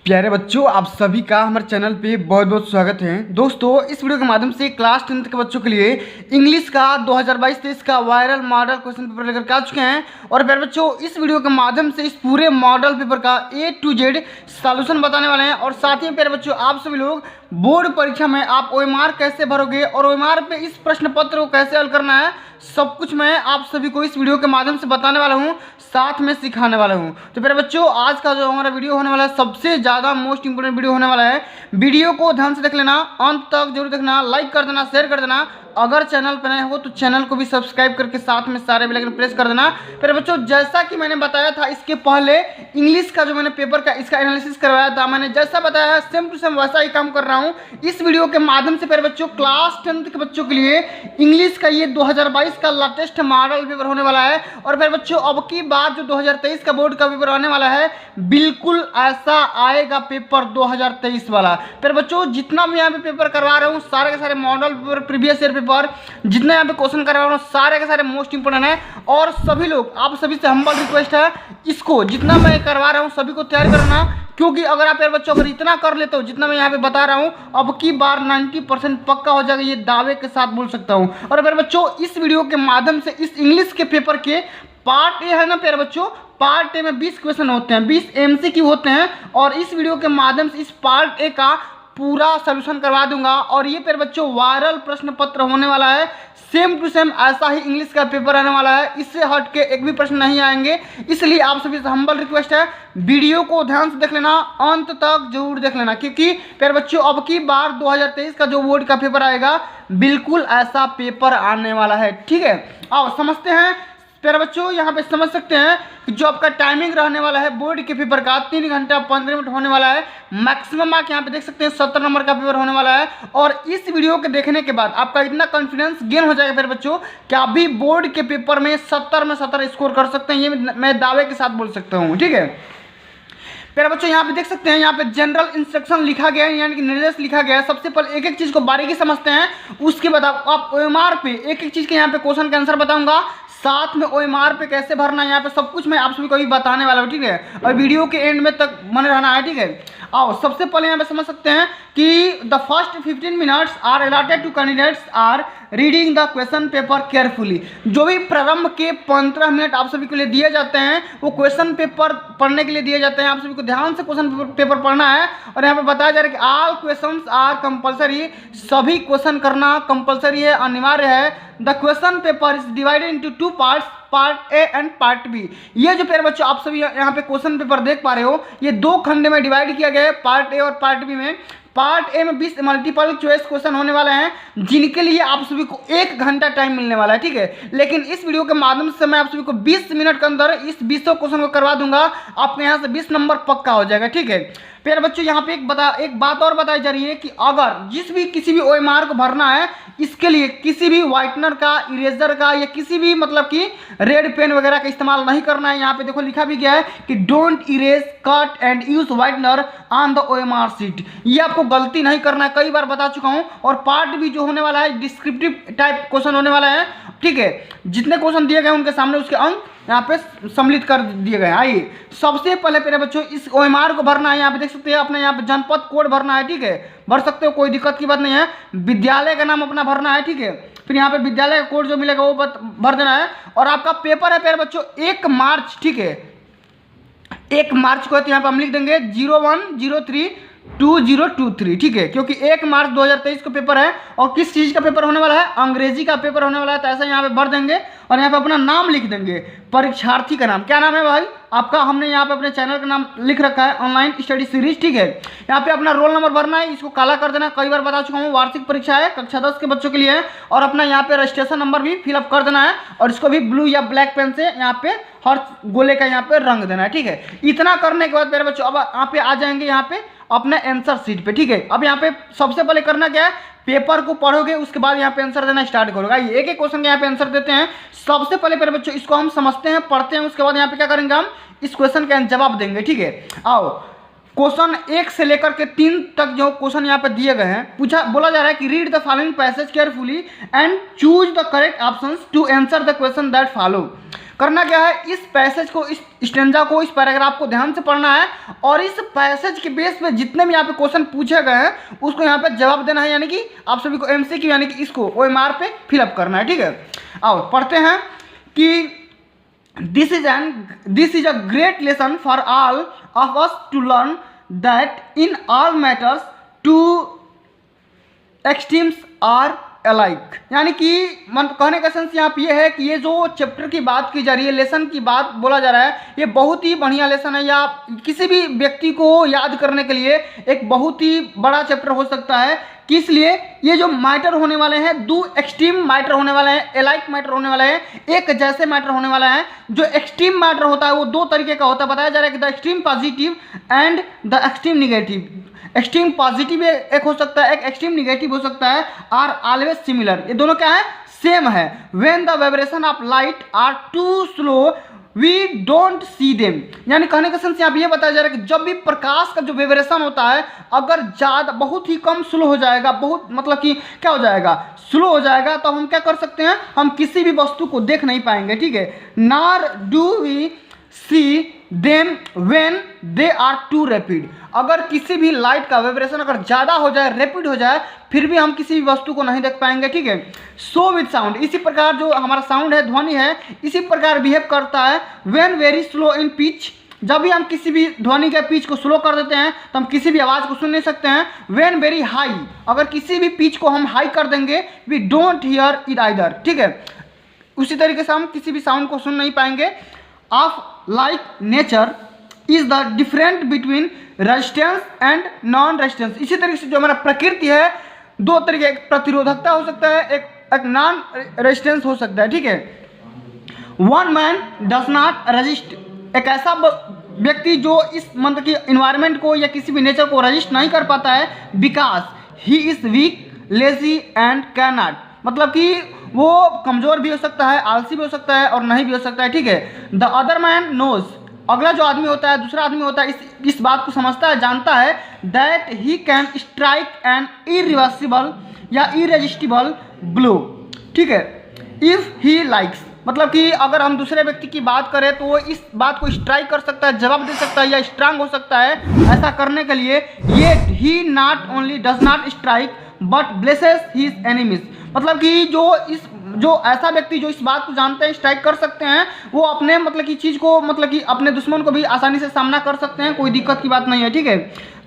प्यारे बच्चों, आप सभी का हमारे चैनल पे बहुत बहुत स्वागत है। दोस्तों, इस वीडियो के माध्यम से क्लास 10th के बच्चों के लिए इंग्लिश का 2022-23 का वायरल मॉडल क्वेश्चन पेपर लेकर के आ चुके हैं। और प्यारे बच्चों, इस वीडियो के माध्यम से इस पूरे मॉडल पेपर का A to Z सॉल्यूशन बताने वाले हैं। और साथ ही प्यारे बच्चों, आप सभी लोग बोर्ड परीक्षा में आप OMR कैसे भरोगे और OMR पे इस प्रश्न पत्र को कैसे हल करना है, सब कुछ मैं आप सभी को इस वीडियो के माध्यम से बताने वाला हूं, साथ में सिखाने वाला हूं। तो मेरे बच्चों, आज का जो हमारा वीडियो होने वाला है सबसे ज़्यादा मोस्ट इंपोर्टेंट वीडियो होने वाला है। वीडियो को ध्यान से देख लेना, अंत तक जरूर देखना, लाइक कर देना, शेयर कर देना। अगर चैनल पर नए हो तो चैनल को भी सब्सक्राइब करके साथ में सारे बेल आइकन प्रेस कर देना। फिर बच्चों, जैसा कि मैंने बताया था इसके पहले इंग्लिश का जो मैंने पेपर का इसका एनालिसिस करवाया था, मैंने जैसा बताया है सेम टू सेम वैसा ही काम कर रहा हूँ इस वीडियो के माध्यम से। फिर बच्चों, क्लास 10th के बच्चों के लिए इंग्लिश का ये 2022 का लेटेस्ट मॉडल पेपर होने वाला है। और फिर बच्चों, अब की बात जो 2023 का बोर्ड का पेपर आने वाला है, बिल्कुल ऐसा आएगा पेपर 2023 वाला। फिर बच्चों, जितना भी यहाँ पे पेपर करवा रहा हूँ, सारे के सारे model paper, previous year paper, जितने यहाँ पे क्वेश्चन करवा रहा हूँ, सारे के सारे मोस्ट इंपोर्टेंट है। और सभी लोग, आप सभी से हम्बल रिक्वेस्ट है, इसको जितना मैं करवा रहा हूँ सभी को तैयार करना। क्योंकि अगर आप यार बच्चों अगर इतना कर लेते हो जितना मैं यहाँ पे बता रहा हूँ, अब की बार 90% पक्का हो जाएगा, ये दावे के साथ बोल सकता हूँ। और फिर बच्चों, इस वीडियो के माध्यम से इस इंग्लिश के पेपर के पार्ट ए है ना प्यारे बच्चों, पार्ट ए में 20 क्वेश्चन होते हैं, 20 MCQ होते हैं। और इस वीडियो के माध्यम से इस पार्ट ए का पूरा सॉल्यूशन करवा दूंगा। और ये प्यारे बच्चों वायरल प्रश्न पत्र होने वाला है, सेम टू सेम ऐसा ही इंग्लिश का पेपर आने वाला है, इससे हट के एक भी प्रश्न नहीं आएंगे। इसलिए आप सभी से हम्बल रिक्वेस्ट है, वीडियो को ध्यान से देख लेना, अंत तक जरूर देख लेना। क्योंकि प्यारे बच्चों, अब की बार 2023 का जो बोर्ड का पेपर आएगा, बिल्कुल ऐसा पेपर आने वाला है। ठीक है, आओ समझते हैं। प्यारे बच्चों, यहाँ पे समझ सकते हैं कि जो आपका टाइमिंग रहने वाला है बोर्ड के पेपर का 3 घंटा 15 मिनट होने वाला है। मैक्सिमम मार्क यहाँ पे देख सकते हैं 70 नंबर का पेपर होने वाला है। और इस वीडियो के देखने के बाद आपका इतना कॉन्फिडेंस गेन हो जाएगा प्यारे बच्चों कि आप भी बोर्ड के पेपर में 70 में 70 स्कोर कर सकते हैं, ये मैं दावे के साथ बोल सकता हूँ। ठीक है प्यारे बच्चों, यहाँ पे देख सकते हैं, यहाँ पे जनरल इंस्ट्रक्शन लिखा गया है, यानी कि निर्देश लिखा गया है। सबसे पहले एक एक चीज को बारीकी समझते हैं, उसके बाद आप OMR पे एक एक चीज के यहाँ पे क्वेश्चन का आंसर बताऊंगा, साथ में OMR पे कैसे भरना है, यहाँ पे सब कुछ मैं आप सभी को भी बताने वाला हूँ। ठीक है, और वीडियो के एंड में तक बने रहना है। ठीक है, आओ सबसे पहले यहाँ पे समझ सकते हैं कि the first 15 minutes are allotted to candidates are reading the question paper carefully. जो भी प्रारंभ के 15 मिनट आप सभी के लिए दिए जाते हैं, वो क्वेश्चन पेपर पढ़ने के लिए दिए जाते हैं। आप सभी को ध्यान से क्वेश्चन पेपर पढ़ना है। और यहाँ पे बताया जा रहा है कि ऑल क्वेश्चंस आर कंपलसरी, सभी क्वेश्चन करना कंपलसरी है, अनिवार्य है। The question paper is divided into 2 parts, part A and part B. ये जो प्यारे बच्चों आप सभी यहाँ पे क्वेश्चन पेपर देख पा रहे हो, ये 2 खंड में डिवाइड किया गया है, पार्ट ए और पार्ट बी में। पार्ट ए में 20 मल्टीपल चॉइस क्वेश्चन होने वाले हैं, जिनके लिए आप सभी को 1 घंटा टाइम मिलने वाला है। ठीक है, लेकिन इस वीडियो के माध्यम से मैं आप सभी को 20 मिनट के अंदर इस 20 क्वेश्चन को करवा दूंगा, आपके यहाँ से 20 नंबर पक्का हो जाएगा। ठीक है प्यारे बच्चों, यहाँ पे एक बात और बताई जा रही है कि अगर किसी भी OMR को भरना है, इसके लिए किसी भी व्हाइटनर का, इरेजर का या किसी भी मतलब कि रेड पेन वगैरह का इस्तेमाल नहीं करना है। यहाँ पे देखो लिखा भी गया है कि don't erase, cut and use whitener on the OMR sheet. ये आपको गलती नहीं करना है, कई बार बता चुका हूँ। और पार्ट भी जो होने वाला है, डिस्क्रिप्टिव टाइप क्वेश्चन होने वाला है। ठीक है, जितने क्वेश्चन दिए गए उनके सामने उसके अंक यहाँ पे सम्मिलित कर दिए गए। आइए सबसे पहले मेरे बच्चों इस OMR को भरना है। यहाँ पे देख सकते हैं, अपने यहाँ पे जनपद कोड भरना है। ठीक है, भर सकते हो, कोई दिक्कत की बात नहीं है। विद्यालय का नाम अपना भरना है। ठीक है, फिर यहाँ पे विद्यालय का कोड जो मिलेगा वो भर देना है। और आपका पेपर है प्यारे बच्चों 1 मार्च। ठीक है, 1 मार्च को तो यहाँ पे हम लिख देंगे 0103-2023। ठीक है, क्योंकि 1 मार्च 2023 को पेपर है। और किस चीज़ का पेपर होने वाला है? अंग्रेजी का पेपर होने वाला है। तो ऐसा यहाँ पे भर देंगे और यहाँ पे अपना नाम लिख देंगे, परीक्षार्थी का नाम। क्या नाम है भाई आपका? हमने यहाँ पे अपने चैनल का नाम लिख रखा है, ऑनलाइन स्टडी सीरीज। ठीक है, यहाँ पे अपना रोल नंबर भरना है, इसको काला कर देना। कई बार बता चुका हूँ, वार्षिक परीक्षा है, कक्षा 10 के बच्चों के लिए है। और अपना यहाँ पे रजिस्ट्रेशन नंबर भी फिलअप कर देना है, और इसको भी ब्लू या ब्लैक पेन से यहाँ पे हर गोले का यहाँ पे रंग देना है। ठीक है, इतना करने के बाद मेरे बच्चों अब यहाँ पे आ जाएंगे यहाँ पे अपने आंसर शीट पे। ठीक है, अब यहाँ पे सबसे पहले करना क्या है, पेपर को पढ़ोगे, उसके बाद यहाँ पे आंसर देना स्टार्ट करोगे। ये एक एक क्वेश्चन के यहाँ पे आंसर देते हैं। सबसे पहले मेरे बच्चों इसको हम समझते हैं, पढ़ते हैं, उसके बाद यहाँ पे क्या करेंगे, हम इस क्वेश्चन का जवाब देंगे। ठीक है, आओ क्वेश्चन 1 से लेकर के 3 तक जो क्वेश्चन यहाँ पे दिए गए हैं, बोला जा रहा है कि read the following passage carefully and choose the correct options to answer the question that follow. करना क्या है, इस पैसेज को, इस स्टेंजा को, इस पैराग्राफ को ध्यान से पढ़ना है और इस पैसेज के बेस पे जितने भी यहाँ पे क्वेश्चन पूछे गए हैं उसको यहाँ पे जवाब देना है, यानी कि आप सभी को एमसीक्यू यानी कि इसको OMR पे फिलअप करना है। ठीक है, आओ पढ़ते हैं कि this is a great lesson for all of us to learn that in all matters two extremes are alike. यानी कि कहने का सेंस यहाँ पे ये है कि ये जो चैप्टर की बात की जा रही है, लेसन की बात बोला जा रहा है, ये बहुत ही बढ़िया लेसन है, या किसी भी व्यक्ति को याद करने के लिए एक बहुत ही बड़ा चैप्टर हो सकता है। किस लिए, ये जो मैटर होने वाले हैं, दो एक्सट्रीम मैटर होने वाले हैं, एलाइक मैटर होने वाले हैं, एक जैसे मैटर होने वाला है। जो एक्सट्रीम मैटर होता है वो दो तरीके का होता है, बताया जा रहा है कि the extreme positive and the extreme negative. Extreme positive एक हो सकता है, एक एक्सट्रीम निगेटिव हो सकता है, आर ऑलवेज सिमिलर, ये दोनों क्या है, सेम है। When the vibration of light are too slow we don't see them. यानी कहने का सेंस यहाँ पे ये बताया जा रहा है कि जब भी प्रकाश का जो वाइब्रेशन होता है अगर ज़्यादा बहुत ही कम स्लो हो जाएगा, बहुत मतलब कि क्या हो जाएगा, स्लो हो जाएगा, तो हम क्या कर सकते हैं, हम किसी भी वस्तु को देख नहीं पाएंगे। ठीक है, nor do we see them when they are too rapid. अगर किसी भी लाइट का वाइब्रेशन अगर ज़्यादा हो जाए, रैपिड हो जाए, फिर भी हम किसी भी वस्तु को नहीं देख पाएंगे। ठीक है, सो विद साउंड, इसी प्रकार जो हमारा साउंड है, ध्वनि है, इसी प्रकार बिहेव करता है। When very slow in pitch, जब भी हम किसी भी ध्वनि के पिच को स्लो कर देते हैं तो हम किसी भी आवाज़ को सुन नहीं सकते हैं। व्हेन वेरी हाई, अगर किसी भी पिच को हम हाई कर देंगे, we don't hear it either. ठीक है, उसी तरीके से हम किसी भी साउंड को सुन नहीं पाएंगे। Of like nature is the different between resistance and non resistance. इसी तरीके से जो हमारा प्रकृति है, दो तरीके, एक प्रतिरोधकता हो सकता है, एक नॉन रेजिस्टेंस हो सकता है। ठीक है, one man does not resist, एक ऐसा व्यक्ति जो इस मतलब की इन्वायरमेंट को या किसी भी नेचर को रेजिस्ट नहीं कर पाता है, because he is weak, lazy and can not, मतलब कि वो कमजोर भी हो सकता है, आलसी भी हो सकता है और नहीं भी हो सकता है। ठीक है, द अदर मैन नोज, अगला जो आदमी होता है, दूसरा आदमी होता है, इस बात को समझता है, जानता है, that he can strike an irreversible या इरेजिस्टिबल ब्लो। ठीक है, इफ ही लाइक्स, मतलब कि अगर हम दूसरे व्यक्ति की बात करें तो वो इस बात को स्ट्राइक कर सकता है, जवाब दे सकता है या स्ट्रांग हो सकता है। ऐसा करने के लिए ये he not only does not strike but blesses his enemies, मतलब कि जो ऐसा व्यक्ति जो इस बात को जानते हैं, स्ट्राइक कर सकते हैं, वो अपने मतलब की चीज़ को, मतलब कि अपने दुश्मन को भी आसानी से सामना कर सकते हैं, कोई दिक्कत की बात नहीं है। ठीक है,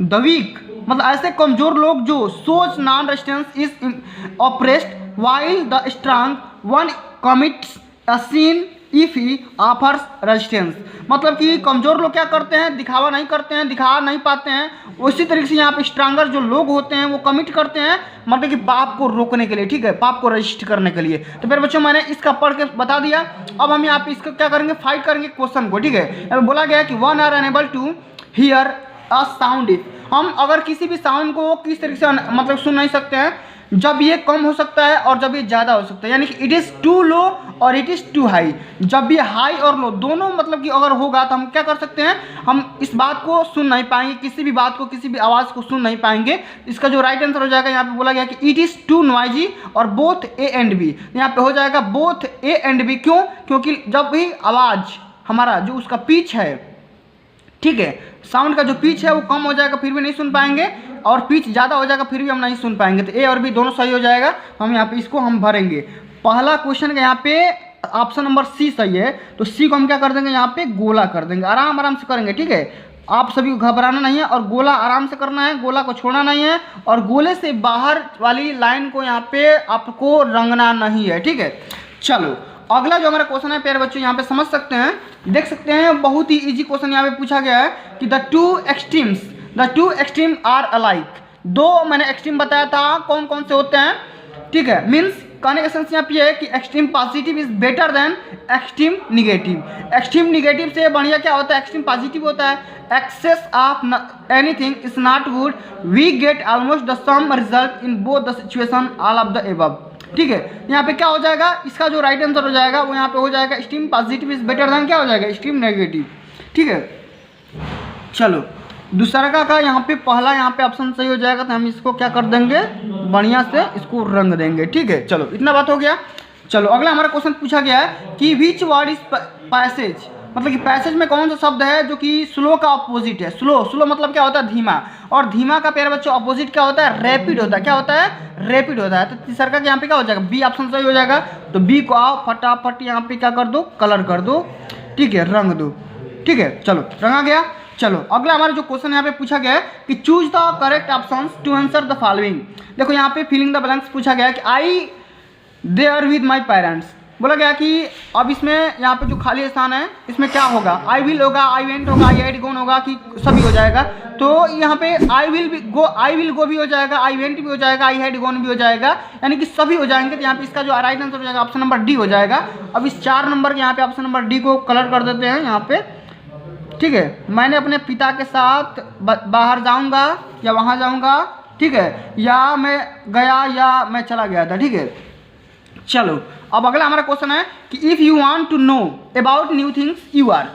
द वीक, मतलब ऐसे कमजोर लोग जो सोच non resistance is oppressed while the strong one commits a sin if he offers resistance, मतलब कि कमजोर लोग क्या करते हैं, दिखावा नहीं करते हैं, दिखा नहीं पाते हैं। उसी तरीके से यहाँ पे स्ट्रांगर जो लोग होते हैं वो कमिट करते हैं, मतलब कि पाप को रोकने के लिए। ठीक है, पाप को रजिस्ट करने के लिए। तो फिर बच्चों मैंने इसका पढ़ के बता दिया। अब हम यहाँ पे इसका क्या करेंगे, फाइट करेंगे क्वेश्चन को। ठीक है, अब बोला गया कि one are unable to hear a sound if, हम अगर किसी भी साउंड को किस तरीके से मतलब सुन नहीं सकते हैं, जब ये कम हो सकता है और जब ये ज़्यादा हो सकता है, यानी कि इट इज़ टू लो और इट इज़ टू हाई। जब ये हाई और लो दोनों मतलब कि अगर होगा तो हम क्या कर सकते हैं, हम इस बात को सुन नहीं पाएंगे, किसी भी बात को, किसी भी आवाज़ को सुन नहीं पाएंगे। इसका जो राइट आंसर हो जाएगा, यहाँ पे बोला गया कि इट इज़ टू नॉइजी और बोथ ए एंड बी, यहाँ पे हो जाएगा बोथ ए एंड बी। क्यों, क्योंकि जब भी आवाज़ हमारा जो उसका पिच है, ठीक है, साउंड का जो पिच है वो कम हो जाएगा फिर भी नहीं सुन पाएंगे, और पिच ज़्यादा हो जाएगा फिर भी हम नहीं सुन पाएंगे। तो ए और बी दोनों सही हो जाएगा। हम यहाँ पे इसको हम भरेंगे। पहला क्वेश्चन का यहाँ पे ऑप्शन नंबर सी सही है, तो सी को हम क्या कर देंगे, यहाँ पे गोला कर देंगे। आराम आराम से करेंगे। ठीक है, आप सभी को घबराना नहीं है और गोला आराम से करना है, गोला को छोड़ना नहीं है, और गोले से बाहर वाली लाइन को यहाँ पे आपको रंगना नहीं है। ठीक है, चलो अगला जो हमारा क्वेश्चन है प्यारे बच्चों, यहाँ पे समझ सकते हैं, देख सकते हैं, बहुत ही इजी क्वेश्चन यहाँ पे पूछा गया है कि the two extreme are alike. दो मैंने एक्सट्रीम बताया था, कौन कौन से होते हैं। ठीक है, मीन्स कहने का सेंस यहाँ पे है कि extreme positive is better than extreme negative. Extreme negative से बढ़िया क्या होता है, एक्सट्रीम पॉजिटिव होता है। Excess of anything is not good, we get almost the same result in both the situation all of the above. ठीक है, यहाँ पे क्या हो जाएगा, इसका जो राइट आंसर हो जाएगा वो यहाँ पे हो जाएगा extreme positive is better then क्या हो जाएगा, एक्सट्रीम नेगेटिव। ठीक है, चलो दुसरका का यहाँ पे पहला यहाँ पे ऑप्शन सही हो जाएगा, तो हम इसको क्या कर देंगे, बढ़िया से इसको रंग देंगे। ठीक है, चलो इतना बात हो गया। चलो अगला हमारा क्वेश्चन पूछा गया है कि विच वर्ड इज पैसेज, मतलब कि पैसेज में कौन सा शब्द है जो कि स्लो का अपोजिट है। स्लो मतलब क्या होता है, धीमा, और धीमा का प्यारे बच्चों अपोजिट क्या होता है, रैपिड होता है। क्या होता है, रैपिड होता है। तो तीसरा का यहाँ पे क्या हो जाएगा, बी ऑप्शन सही हो जाएगा। तो बी को आओ फटाफट यहाँ पे क्या कर दो, कलर कर दो। ठीक है, रंग दो। ठीक है, चलो रंगा गया। चलो अगला हमारा जो क्वेश्चन यहाँ पे पूछा गया है कि choose the correct option to answer the following. देखो यहाँ पे फिलिंग द ब्लैंक्स पूछा गया है कि I there with my parents. बोला गया कि अब इसमें यहाँ पे जो खाली स्थान है इसमें क्या होगा, आई विल होगा, आई वेंट होगा, आई हैड गॉन होगा, कि सभी हो जाएगा। तो यहाँ पे आई विल गो भी हो जाएगा, आई वेंट भी हो जाएगा, आई हैड गॉन भी हो जाएगा, यानी कि सभी हो जाएंगे। तो यहाँ पे इसका जो राइट आंसर हो जाएगा ऑप्शन नंबर डी हो जाएगा। अब इस 4 नंबर के यहाँ पे ऑप्शन नंबर डी को कलर कर देते हैं यहाँ पे। ठीक है, मैंने अपने पिता के साथ बाहर जाऊँगा या वहाँ जाऊँगा। ठीक है, या मैं गया या मैं चला गया था। ठीक है, चलो अब अगला हमारा क्वेश्चन है कि if you want to know about new things you are.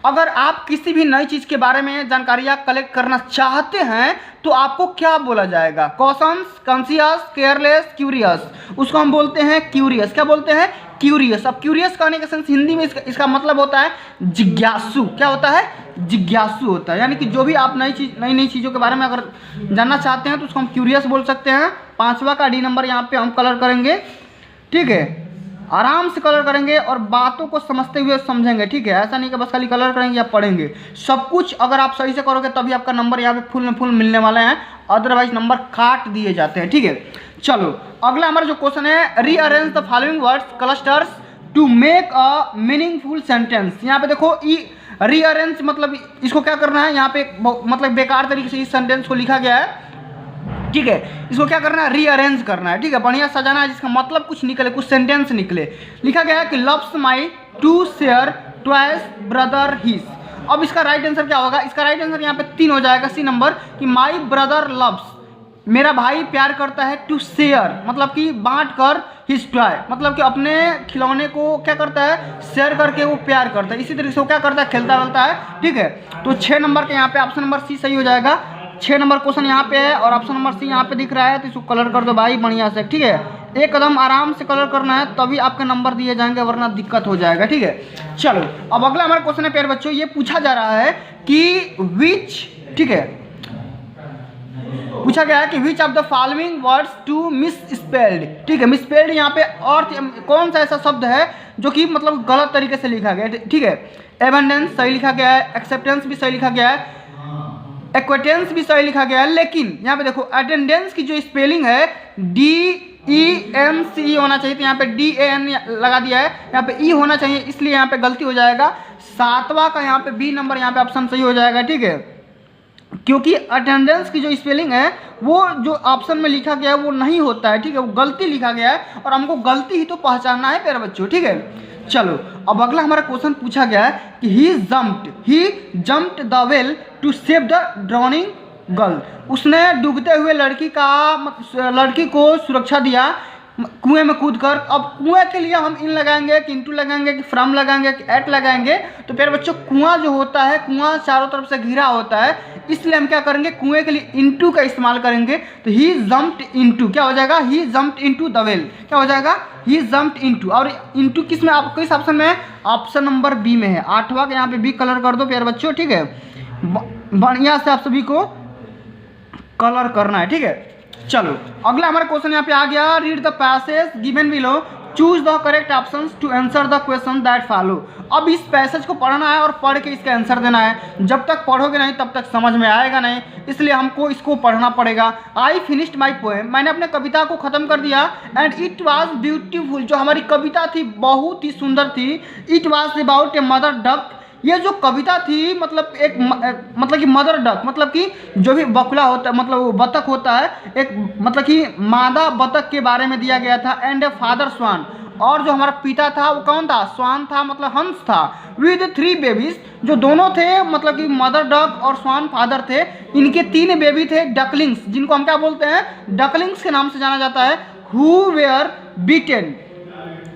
अगर आप किसी भी नई चीज़ के बारे में जानकारियाँ कलेक्ट करना चाहते हैं तो आपको क्या बोला जाएगा, कॉशंस, कॉन्शियस, केयरलेस, क्यूरियस। उसको हम बोलते हैं क्यूरियस। क्या बोलते हैं, क्यूरियस। अब क्यूरियस कहने का सेंस हिंदी में इसका मतलब होता है जिज्ञासु। क्या होता है, जिज्ञासु होता है, यानी कि जो भी आप नई चीज़ों के बारे में अगर जानना चाहते हैं तो उसको हम क्यूरियस बोल सकते हैं। 5वां का डी नंबर यहाँ पे हम कलर करेंगे। ठीक है, आराम से कलर करेंगे और बातों को समझते हुए समझेंगे। ठीक है, ऐसा नहीं कि बस खाली कलर करेंगे या पढ़ेंगे। सब कुछ अगर आप सही से करोगे तभी आपका नंबर यहाँ पे फुल में फुल मिलने वाले हैं, अदरवाइज नंबर काट दिए जाते हैं। ठीक है, चलो अगला हमारा जो क्वेश्चन है, rearrange the following words clusters to make a meaningful sentence. यहाँ पे देखो रीअरेंज मतलब इसको क्या करना है, यहाँ पे मतलब बेकार तरीके से इस सेंटेंस को लिखा गया है। ठीक है, इसको क्या करना है, रीअरेंज करना है। ठीक है, बढ़िया सजाना है जिसका मतलब कुछ निकले, कुछ सेंटेंस निकले। लिखा गया है कि loves my to share twice brother his. अब इसका राइट आंसर क्या होगा, इसका राइट आंसर यहाँ पे 3 हो जाएगा, सी नंबर, कि माई ब्रदर लव्स, मेरा भाई प्यार करता है, टू शेयर मतलब कि बांट कर, हिज टॉय मतलब कि अपने खिलौने को क्या करता है, शेयर करके वो प्यार करता है। इसी तरीके से वो क्या करता है, खेलता वेलता है। ठीक है, तो 6 नंबर के यहाँ पे ऑप्शन नंबर सी सही हो जाएगा। 6 नंबर क्वेश्चन यहाँ पे है और ऑप्शन नंबर सी यहाँ पे दिख रहा है, तो इसको कलर कर दो भाई बढ़िया से। ठीक है, एक कदम आराम से कलर करना है तभी आपके नंबर दिए जाएंगे, वरना दिक्कत हो जाएगा। ठीक है, चलो अब अगला हमारा क्वेश्चन है प्यारे बच्चों, ये पूछा जा रहा है कि विच, ठीक है, पूछा गया है कि which of the following words to misspelled. ठीक है, मिस स्पेल्ड यहाँ पे और कौन सा ऐसा शब्द है जो कि मतलब गलत तरीके से लिखा गया है। ठीक है, एबंडेंस सही लिखा गया है, एक्सेप्टेंस भी सही लिखा गया है, एक्वेटेंस भी सही लिखा गया है, लेकिन यहाँ पे देखो अटेंडेंस की जो स्पेलिंग है DENCE होना चाहिए, तो यहाँ पे DAN लगा दिया है, यहाँ पे E होना चाहिए, इसलिए यहाँ पे गलती हो जाएगा। 7वां का यहाँ पे बी नंबर यहाँ पे ऑप्शन सही हो जाएगा। ठीक है, क्योंकि अटेंडेंस की जो स्पेलिंग है वो जो ऑप्शन में लिखा गया है वो नहीं होता है। ठीक है, वो गलती लिखा गया है और हमको गलती ही तो पहचानना है प्यारे बच्चों। ठीक है, चलो अब अगला हमारा क्वेश्चन पूछा गया है कि he jumped the well to save the drowning girl. उसने डूबते हुए लड़की को सुरक्षा दिया कुएं में कूदकर। अब कुएं के लिए हम इन लगाएंगे कि इंटू लगाएंगे कि फ्रॉम लगाएंगे कि एट लगाएंगे, तो प्यारे बच्चों कुआं जो होता है, कुआं चारों तरफ से घिरा होता है, इसलिए हम क्या करेंगे, कुएं के लिए इंटू का इस्तेमाल करेंगे। तो ही जम्प्ड इनटू क्या हो जाएगा, ही जम्प्ड इनटू द वेल क्या हो जाएगा, ही जम्प्ड इनटू। और इनटू किस में, आपको किस ऑप्शन में है, ऑप्शन नंबर बी में है। 8वां के यहाँ पे बी कलर कर दो प्यारे बच्चों। ठीक है, बढ़िया से आप सभी को कलर करना है। ठीक है, चलो अगला हमारा क्वेश्चन यहाँ पे आ गया, read the passage given below, choose the correct options to answer the question that follow. अब इस पैसेज को पढ़ना है और पढ़ के इसका आंसर देना है। जब तक पढ़ोगे नहीं तब तक समझ में आएगा नहीं, इसलिए हमको इसको पढ़ना पड़ेगा। आई फिनिश्ड माई पोएम, मैंने अपने कविता को खत्म कर दिया। एंड इट वॉज ब्यूटीफुल, जो हमारी कविता थी बहुत ही सुंदर थी। It was about a mother duck, ये जो कविता थी मतलब एक मतलब कि मदर डक मतलब कि जो भी बकुला होता है मतलब वो बतख होता है, एक मतलब कि मादा बतख के बारे में दिया गया था। एंड ए फादर स्वान, और जो हमारा पिता था वो कौन था, स्वान था मतलब हंस था। विद 3 बेबीज, जो दोनों थे मतलब कि मदर डक और स्वान फादर थे, इनके 3 बेबी थे डकलिंग्स, जिनको हम क्या बोलते हैं, डकलिंग्स के नाम से जाना जाता है। हु वेयर बीटेन,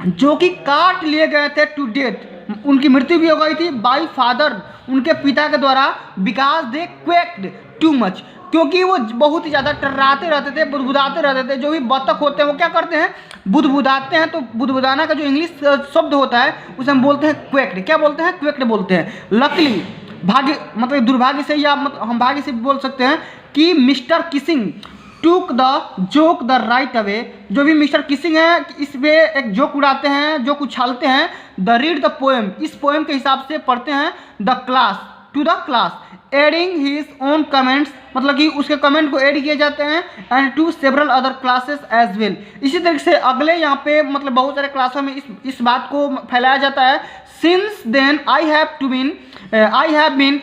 जो कि काट लिए गए थे टू डेथ उनकी मृत्यु भी हो गई थी बाई फादर, उनके पिता के द्वारा, बिकॉज दे क्वेक्ड टू मच, क्योंकि वो बहुत ही ज़्यादा टर्राते रहते थे, बुदबुदाते रहते थे। जो भी बतख होते हैं वो क्या करते हैं, बुदबुदाते हैं। तो बुदबुदाना का जो इंग्लिश शब्द होता है उसे हम बोलते हैं क्वेक्ड। क्या बोलते हैं, क्वेक्ड बोलते हैं। लकली, भाग्य मतलब दुर्भाग्य से, या हम भाग्य से बोल सकते हैं कि mister kissing took the joke the right away. जो भी मिस्टर किसिंग है इस पे एक जोक उड़ाते हैं, जोक उछालते हैं। द रीड द पोएम, इस पोएम के हिसाब से पढ़ते हैं the class, to the class, adding his own comments, मतलब कि उसके कमेंट को ऐड किए जाते हैं, and to several other classes as well. इसी तरीके से अगले यहाँ पे मतलब बहुत सारे क्लासों में इस बात को फैलाया जाता है। Since then I have been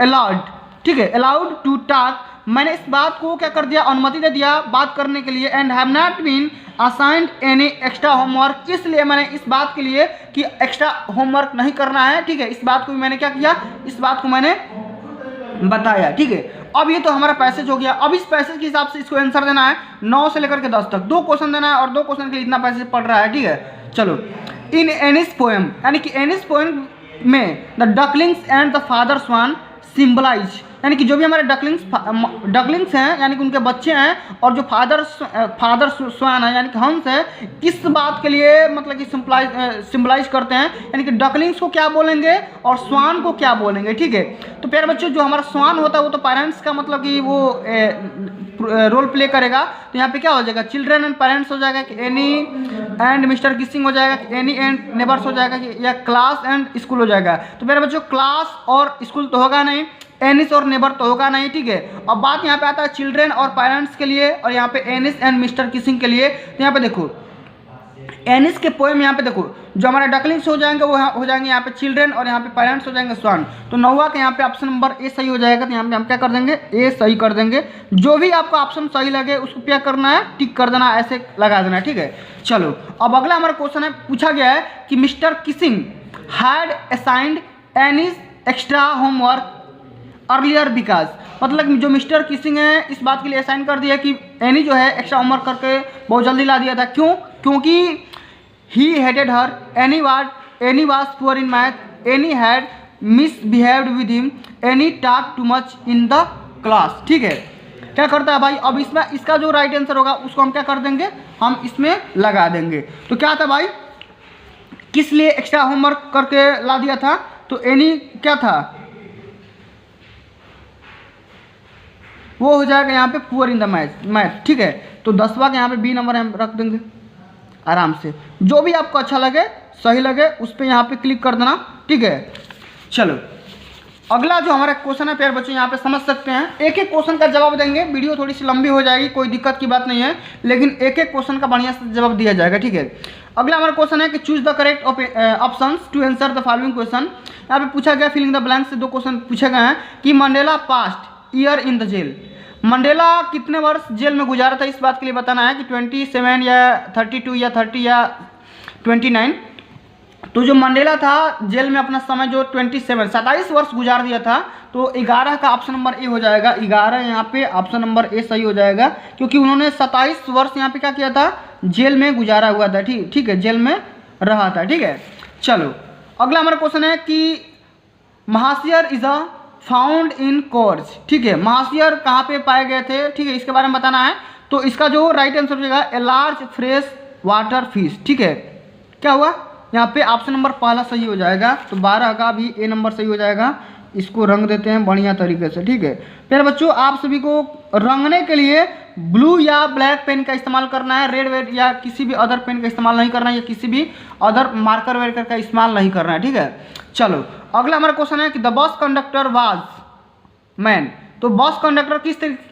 allowed, ठीक है, अलाउड टू टॉक, मैंने इस बात को क्या कर दिया, अनुमति दे दिया बात करने के लिए। And have not been assigned any extra homework, इसलिए मैंने इस बात के लिए कि एक्स्ट्रा होमवर्क नहीं करना है, ठीक है, इस बात को भी मैंने क्या किया, इस बात को मैंने बताया, ठीक है। अब ये तो हमारा पैसेज हो गया। अब इस पैसेज के हिसाब से इसको आंसर देना है 9 से लेकर के 10 तक, 2 क्वेश्चन देना है और 2 क्वेश्चन के लिए इतना पैसेज पढ़ रहा है, ठीक है। चलो, इन एनिस पोएम, यानी कि एनिस पोएम में the ducklings and the father swan symbolize, यानी कि जो भी हमारे डकलिंग्स हैं यानी कि उनके बच्चे हैं, और जो फादर स्वान है यानी कि हंस है, किस बात के लिए मतलब कि सिंबलाइज करते हैं, यानी कि डकलिंग्स को क्या बोलेंगे और स्वान को क्या बोलेंगे, ठीक है। तो प्यारे बच्चों, जो हमारा स्वान होता है वो तो पेरेंट्स का मतलब कि वो रोल प्ले करेगा। तो यहाँ पे क्या हो जाएगा, चिल्ड्रन एंड पेरेंट्स हो जाएगा, कि एनी एंड मिस्टर किसिंग हो जाएगा, कि एनी एंड नेबर्स हो जाएगा, कि या क्लास एंड स्कूल हो जाएगा। तो प्यारे बच्चों, क्लास और स्कूल तो होगा नहीं, एनिस और नेबर तो होगा नहीं, ठीक है। अब बात यहाँ पे आता है चिल्ड्रन और पेरेंट्स के लिए, और यहाँ पे एनिस एंड मिस्टर किसिंग के लिए। तो यहाँ पे देखो एनिस के पोएम, यहाँ पे देखो जो हमारे डकलिंग्स हो जाएंगे वो हो जाएंगे यहाँ पे चिल्ड्रन, और यहाँ पे पेरेंट्स हो जाएंगे स्वान। तो 9वां का यहाँ पे ऑप्शन नंबर ए सही हो जाएगा। तो यहाँ पे हम क्या कर देंगे, ए सही कर देंगे। जो भी आपका ऑप्शन सही लगे उसको क्या करना है, टिक कर देना, ऐसे लगा देना, ठीक है। चलो, अब अगला हमारा क्वेश्चन है, पूछा गया है कि mister Kissing had assigned Annie's extra homework earlier because, मतलब जो मिस्टर किसिंग है इस बात के लिए असाइन कर दिया कि एनी जो है एक्स्ट्रा होमवर्क करके बहुत जल्दी ला दिया था। क्यों, क्योंकि he hated her, Annie was poor in math, Annie had misbehaved with him, Annie talk too much in the class, ठीक है। क्या करता है भाई, अब इसमें इसका जो राइट आंसर होगा उसको हम क्या कर देंगे, हम इसमें लगा देंगे। तो क्या था भाई, किस लिए एक्स्ट्रा होमवर्क करके ला दिया था, तो एनी क्या था, वो हो जाएगा यहाँ पे पुअर इन द मैथ, ठीक है। तो 10वां का यहाँ पे बी नंबर हम रख देंगे आराम से। जो भी आपको अच्छा लगे, सही लगे, उस पर यहाँ पे क्लिक कर देना, ठीक है। चलो, अगला जो हमारा क्वेश्चन है प्यारे बच्चों, यहाँ पे समझ सकते हैं, एक एक क्वेश्चन का जवाब देंगे। वीडियो थोड़ी सी लंबी हो जाएगी, कोई दिक्कत की बात नहीं है, लेकिन एक एक क्वेश्चन का बढ़िया से जवाब दिया जाएगा, ठीक है। अगला हमारा क्वेश्चन है कि choose the correct options to answer the following question. यहाँ पे पूछा गया, फिलिंग द ब्लैंक से 2 क्वेश्चन पूछे गए हैं कि Mandela past year in the jail, Mandela कितने वर्ष जेल में गुजारा था, इस बात के लिए बताना है कि 27 या 32 या 30 या 29। तो जो मंडेला था जेल में अपना समय जो 27 वर्ष गुजार दिया था। तो 11 का ऑप्शन नंबर ए हो जाएगा, 11 यहाँ पे ऑप्शन नंबर ए सही हो जाएगा, क्योंकि उन्होंने 27 वर्ष यहाँ पे क्या किया था, जेल में गुजारा हुआ था, ठीक है, जेल में रहा था, ठीक है। चलो, अगला हमारा क्वेश्चन है कि mahseer is a found in course, ठीक है, महाशियर कहाँ पे पाए गए थे, ठीक है, इसके बारे में बताना है। तो इसका जो राइट आंसर हो जाएगा a large fresh water fish, ठीक है। क्या हुआ, यहाँ पे ऑप्शन नंबर पहला सही हो जाएगा। तो 12 का भी ए नंबर सही हो जाएगा। इसको रंग देते हैं बढ़िया तरीके से, ठीक है। फिर बच्चों, आप सभी को रंगने के लिए ब्लू या ब्लैक पेन का इस्तेमाल करना है, रेड वेड या किसी भी अदर पेन का इस्तेमाल नहीं करना है, या किसी भी अदर मार्कर वेकर का इस्तेमाल नहीं करना है, ठीक है। चलो, अगला हमारा क्वेश्चन है कि the bus conductor was man. तो बस कंडक्टर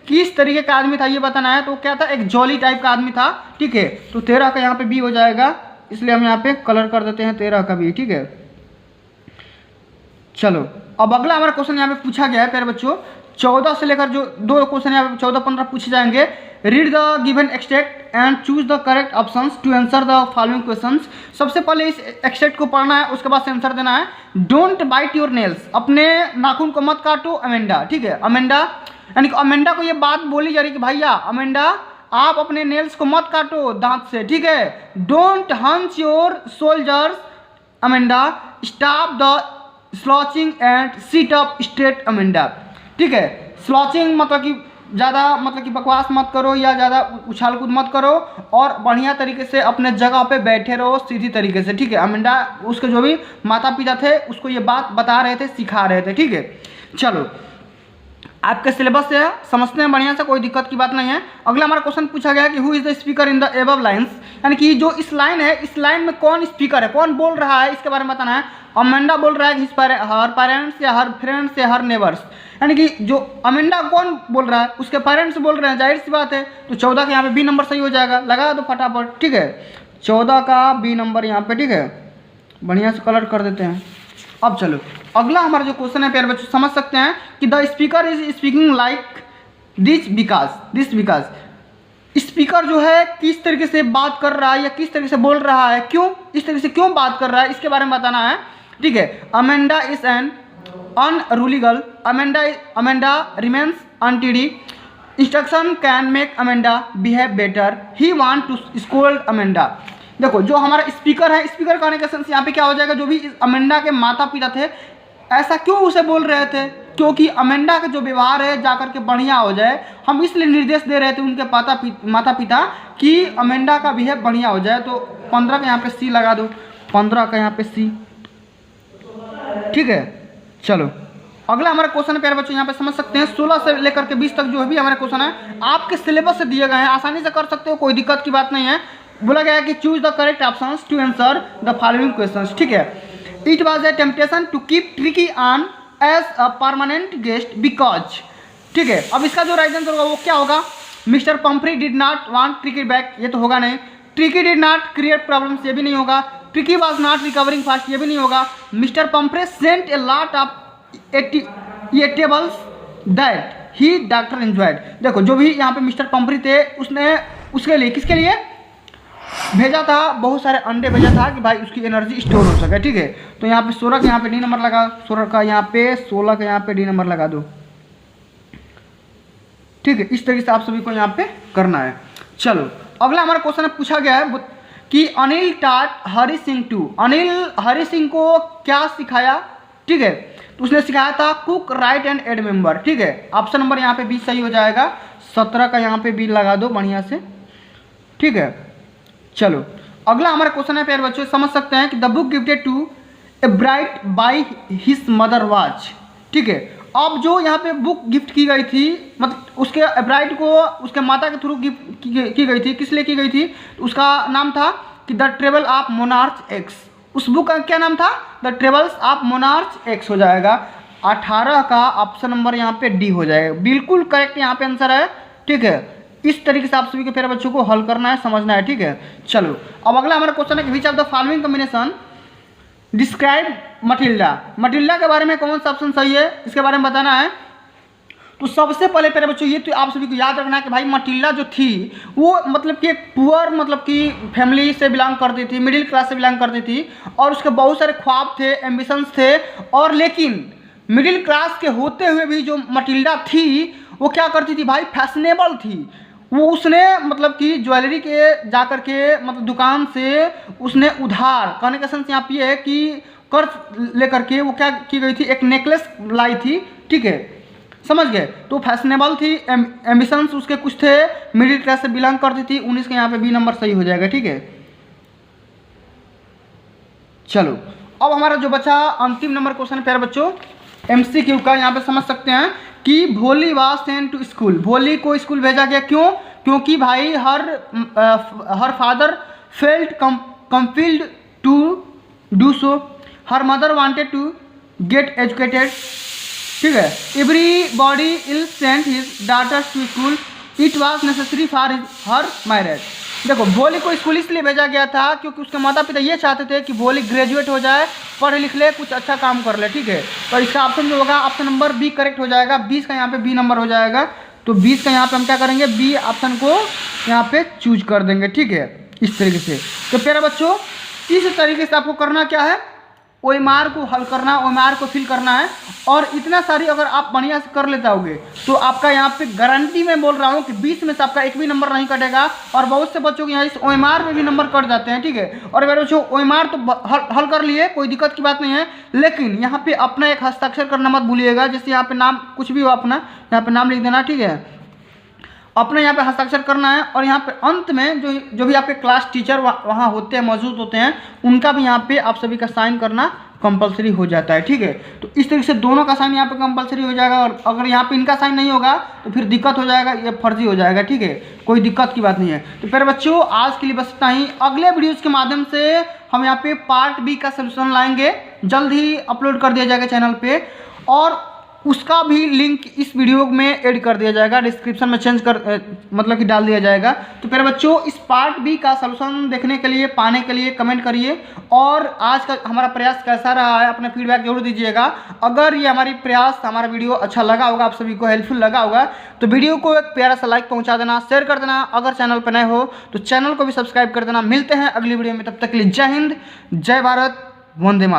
किस तरीके का आदमी था ये बताना है। तो क्या था, एक जॉली टाइप का आदमी था, ठीक है। तो 13 का यहाँ पे बी हो जाएगा, इसलिए हम यहाँ पे कलर कर देते हैं 13 का बी, ठीक है। चलो, अब अगला हमारा क्वेश्चन यहाँ पे पूछा गया है प्यारे बच्चों, 14 से लेकर जो 2 क्वेश्चन यहाँ पे 14-15 पूछे जाएंगे। Read the given extract and choose the correct options to answer the following questions. सबसे पहले इस एक्सट्रैक्ट को पढ़ना है, उसके बाद आंसर देना है। डोंट बाइट योर नेल्स, अपने नाखून को मत काटो अमेंडा, ठीक है। अमेंडा यानी कि अमेंडा को ये बात बोली जा रही कि भैया अमेंडा आप अपने नेल्स को मत काटो दांत से, ठीक है। Don't hunch your shoulders Amanda, stop the slouching and sit up straight Amanda. ठीक है, स्लॉचिंग मतलब कि ज़्यादा मतलब कि बकवास मत करो या ज़्यादा उछाल कूद मत करो और बढ़िया तरीके से अपने जगह पे बैठे रहो सीधी तरीके से। ठीक है, अमेंडा उसके जो भी माता पिता थे उसको ये बात बता रहे थे, सिखा रहे थे। ठीक है, चलो आपके सिलेबस से समझते हैं बढ़िया से, कोई दिक्कत की बात नहीं है। अगला हमारा क्वेश्चन पूछा गया कि who is the speaker in the above lines, यानी कि जो इस लाइन है इस लाइन में कौन स्पीकर है, कौन बोल रहा है, इसके बारे में बताना है। अमेंडा बोल रहा है हर पेरेंट्स या हर फ्रेंड्स या हर नेबर्स, यानी कि जो अमेंडा कौन बोल रहा है, उसके पेरेंट्स बोल रहे हैं, जाहिर सी बात है। तो 14 का यहाँ पे बी नंबर सही हो जाएगा, लगा दो फटाफट। ठीक है, 14 का बी नंबर यहाँ पे। ठीक है, बढ़िया से कलर कर देते हैं। अब चलो अगला हमारा जो क्वेश्चन है प्यारे बच्चों, समझ सकते हैं कि the speaker is speaking like this because speaker जो है किस तरीके से बात कर रहा है या किस तरीके से बोल रहा है, क्यों इस तरीके से क्यों बात कर रहा है, इसके बारे में बताना है। ठीक है, Amanda is an unruly girl, Amanda remains untidy, instruction can make Amanda behave better, he want to scold Amanda. देखो जो हमारा स्पीकर है, स्पीकर कहने का सेंस यहाँ पे क्या हो जाएगा, जो भी इस अमेंडा के माता पिता थे ऐसा क्यों उसे बोल रहे थे, क्योंकि अमेंडा का जो व्यवहार है जाकर के बढ़िया हो जाए, हम इसलिए निर्देश दे रहे थे उनके माता पिता कि अमेंडा का बिहेव बढ़िया हो जाए। तो 15 का यहाँ पे सी लगा दो, 15 का यहाँ पे सी। ठीक है, चलो अगला हमारा क्वेश्चन है प्यारे बच्चों, यहाँ पे समझ सकते हैं 16 से लेकर के 20 तक जो भी हमारे क्वेश्चन है आपके सिलेबस से दिए गए हैं, आसानी से कर सकते हो, कोई दिक्कत की बात नहीं है। बोला गया है कि choose the correct options to answer the following questions. ठीक है, it was a temptation to keep tricky on as a permanent guest because. ठीक है, अब इसका जो राइट आंसर होगा वो क्या होगा, mister Pomfrey did not want tricky back, ये तो होगा नहीं। Tricky did not create problems, ये भी नहीं होगा। Tricky was not recovering fast, ये भी नहीं होगा। Mister Pomfrey sent a lot of tables that he doctor enjoyed. देखो जो भी यहाँ पे मिस्टर पंफ्री थे उसने उसके लिए किसके लिए भेजा था, बहुत सारे अंडे भेजा था कि भाई उसकी एनर्जी स्टोर हो सके। ठीक है, तो यहाँ पे 16 का यहाँ पे डी नंबर लगा, 16 का यहाँ पे 16 का यहाँ पे डी नंबर लगा दो। ठीक है, इस तरीके से आप सभी को यहाँ पे करना है। चलो अगला हमारा क्वेश्चन पूछा गया है कि अनिल टाट हरि सिंह टू, अनिल हरि सिंह को क्या सिखाया। ठीक है, तो उसने सिखाया था cook write and add member. ठीक है, ऑप्शन नंबर यहाँ पे 20 सही हो जाएगा, 17 का यहाँ पे बी लगा दो बढ़िया से। ठीक है, चलो अगला हमारा क्वेश्चन है प्यारे बच्चों, समझ सकते हैं कि the book gifted to a bright by his mother was. ठीक है, अब जो यहाँ पे बुक गिफ्ट की गई थी, मतलब उसके ब्राइट को उसके माता के थ्रू गिफ्ट की गई थी, किस लिए की गई थी, उसका नाम था कि the travel of monarch x. उस बुक का क्या नाम था, the travels of monarch x हो जाएगा। 18 का ऑप्शन नंबर यहाँ पे डी हो जाएगा, बिल्कुल करेक्ट यहाँ पे आंसर है। ठीक है, इस तरीके से आप सभी के प्यारे बच्चों को हल करना है, समझना है। ठीक है, चलो अब अगला हमारा क्वेश्चन है कि which of the following combination describe Matilda. Matilda के बारे में कौन सा ऑप्शन सही है, इसके बारे में बताना है। तो सबसे पहले प्यारे बच्चों ये तो आप सभी को याद रखना है कि भाई मटिल्डा जो थी वो मतलब कि एक पुअर मतलब कि फैमिली से बिलोंग करती थी, मिडिल क्लास से बिलोंग करती थी, और उसके बहुत सारे ख्वाब थे, एम्बिशंस थे, और लेकिन मिडिल क्लास के होते हुए भी जो मटिल्डा थी वो क्या करती थी भाई, फैशनेबल थी। वो उसने मतलब कि ज्वेलरी के जाकर के मतलब दुकान से उसने उधार, कहने का सेंस यहाँ पे है कि कर्ज लेकर के वो क्या की गई थी, एक नेकलेस लाई थी। ठीक है, समझ गए, तो फैशनेबल थी, एम्बिशंस उसके कुछ थे, मिडिल क्लास से बिलोंग करती थी। 19 का यहाँ पे बी नंबर सही हो जाएगा। ठीक है, चलो अब हमारा जो बचा अंतिम नंबर क्वेश्चन प्यारे बच्चों MCQ का, यहाँ पे समझ सकते हैं कि भोली वाज सेंट टू स्कूल। भोली को स्कूल भेजा गया, क्यों, क्योंकि भाई her father felt compelled to do so, her mother wanted to get educated. ठीक है, everybody ill sent his daughters to school, it was necessary for her marriage. देखो भोली को स्कूल इसलिए भेजा गया था क्योंकि उसके माता पिता ये चाहते थे कि भोली ग्रेजुएट हो जाए, पढ़ लिख ले, कुछ अच्छा काम कर ले। ठीक है, तो इसका ऑप्शन जो होगा ऑप्शन नंबर बी करेक्ट हो जाएगा। 20 का यहाँ पे बी नंबर हो जाएगा, तो 20 का यहाँ पे हम क्या करेंगे, बी ऑप्शन को यहाँ पे चूज कर देंगे। ठीक है, इस तरीके से। तो प्यारे बच्चों इस तरीके से आपको करना क्या है, ओएमआर को हल करना, ओएमआर को फिल करना है। और इतना सारी अगर आप बढ़िया से कर लेते होगे तो आपका यहाँ पे गारंटी मैं बोल रहा हूँ कि 20 में से आपका एक भी नंबर नहीं कटेगा। और बहुत से बच्चों के यहाँ इस ओएमआर में भी नंबर कट जाते हैं, ठीक है। और मेरे बच्चों ओएमआर तो हल कर लिए, कोई दिक्कत की बात नहीं है, लेकिन यहाँ पे अपना एक हस्ताक्षर करना मत भूलिएगा। जैसे यहाँ पे नाम कुछ भी हो अपना यहाँ पे नाम लिख देना, ठीक है। अपने यहाँ पे हस्ताक्षर करना है। और यहाँ पे अंत में जो भी आपके क्लास टीचर वहाँ होते हैं, मौजूद होते हैं, उनका भी यहाँ पे आप सभी का साइन करना कंपलसरी हो जाता है, ठीक है। तो इस तरीके से दोनों का साइन यहाँ पे कंपलसरी हो जाएगा। और अगर यहाँ पे इनका साइन नहीं होगा तो फिर दिक्कत हो जाएगा, ये फर्जी हो जाएगा, ठीक है। कोई दिक्कत की बात नहीं है। तो फिर बच्चों आज के लिए बस इतना ही। अगले वीडियोज़ के माध्यम से हम यहाँ पे पार्ट बी का सोल्यूशन लाएंगे, जल्द ही अपलोड कर दिया जाएगा चैनल पे। और उसका भी लिंक इस वीडियो में ऐड कर दिया जाएगा, डिस्क्रिप्शन में मतलब कि डाल दिया जाएगा। तो प्यारे बच्चों इस पार्ट बी का सलूशन देखने के लिए, पाने के लिए कमेंट करिए। और आज का हमारा प्रयास कैसा रहा है अपना फीडबैक जरूर दीजिएगा। अगर ये हमारी प्रयास, हमारा वीडियो अच्छा लगा होगा, आप सभी को हेल्पफुल लगा होगा, तो वीडियो को एक प्यारा सा लाइक पहुँचा देना, शेयर कर देना। अगर चैनल पर नए हो तो चैनल को भी सब्सक्राइब कर देना। मिलते हैं अगली वीडियो में, तब तक के लिए जय हिंद, जय भारत, वंदे मातरम।